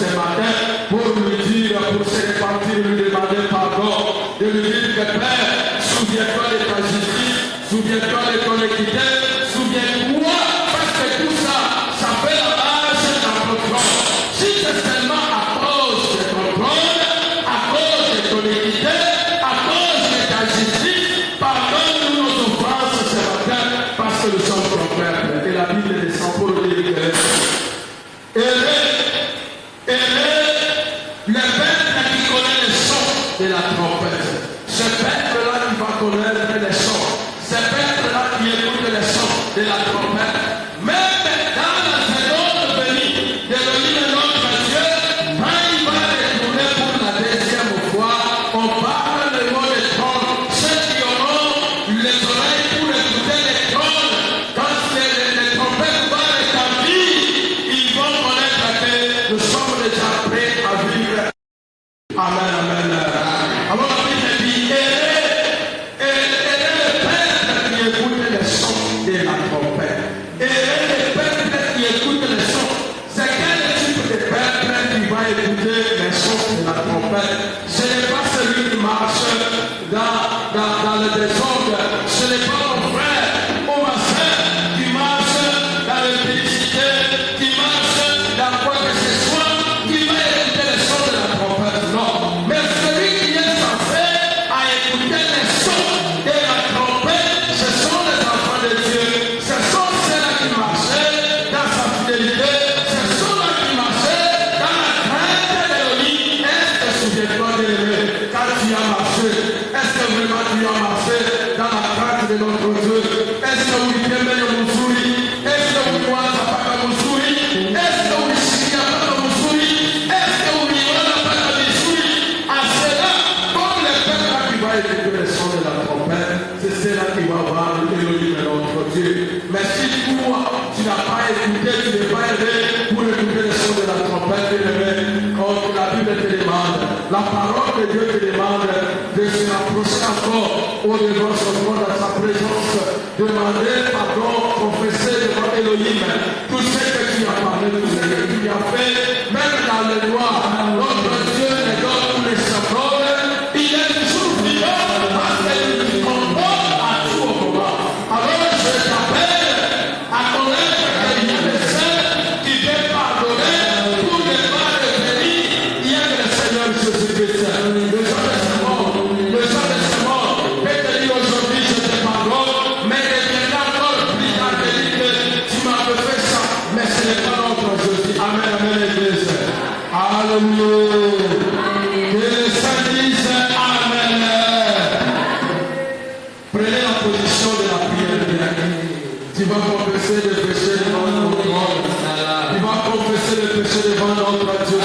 ce matin pour lui dire, pour se répartir, lui demander pardon, de lui dire que Père, souviens-toi de ta justice, souviens-toi de ton équité, souviens-toi, parce que tout ça, ça fait la base de ton trône. Si c'est seulement à cause de ton trône, à cause de ton équité, à cause de ta justice, pardonne-nous nos offenses ce matin, parce que nous sommes ton peuple. Et la Bible descend pour dire que le peuple qui connaît le son de la trompette, ce peuple-là qui va connaître le son, ce peuple-là qui écoute le son de la trompette, même dans la seconde venue de l'Église de notre Dieu, quand il va retourner pour la deuxième fois, on parle le mot de trône. Ceux qui auront les oreilles pour écouter les trônes, quand les trompettes vont retentir, ils vont connaître que nous sommes déjà prêts à vivre. Amen, amen. Alors la Bible dit, et le peuple qui écoute le son de la trompette. Et le peuple qui écoute le son. C'est quel type de peuple qui va écouter le son de la trompette? Ce n'est pas celui qui marche dans le désordre. Ce n'est pas mon frère ou ma soeur qui marche dans l'impudicité, qui marche dans quoi que ce soit, qui va écouter le son de la trompette. Non. Mais celui qui est censé à écouter le son de la trompette, ce sont les enfants de Dieu. Ce sont ceux-là qui marchaient dans sa fidélité. Ce sont ceux-là qui marchaient dans la crainte de l'Élohim. Est-ce que souviens-toi de l'aimer quand tu as marché? Est-ce que vraiment tu as marché dans la crainte de notre Dieu? Est-ce que vous aimez le Mousouri? Est-ce que vous voyez pas le Mousouri? Est-ce que vous chiez pas le Mousouri? Est-ce que vous vivez pas le Mousouri? À cela, comme le peuple qui va écouter le son de la trompette, c'est cela qui va voir l'Élohim de notre Dieu. Mais si toi, tu n'as pas écouté, tu n'es pas aidé pour écouter le son de la trompette, comme la Bible te demande, la parole de Dieu te demande de se rapprocher encore au devant son trône dans sa présence, demander pardon, confesser devant Elohim tout ce que tu as parlé, tout ce que tu as fait, même dans les lois, notre Dieu ne donne tous les symboles, il est toujours vivant parce qu'il contrôle à tout au moment. Alors je t'appelle à connaître qu'il y a des saints qui peuvent pardonner pour ne pas revenir. Il y a le Seigneur Jésus-Christ, le Jean de ce monde, le Jean de ce monde, peut te dire aujourd'hui je te pardonne, mais deviendra encore plus tard te dire que tu m'as fait ça, mais ce n'est pas notre Jésus. Amen, amen, Église. Alléluia. Que les saints disent Amen. Prenez la position de la prière bien. Tu vas confesser les péchés devant notre trône. Tu vas confesser les péchés devant notre Dieu.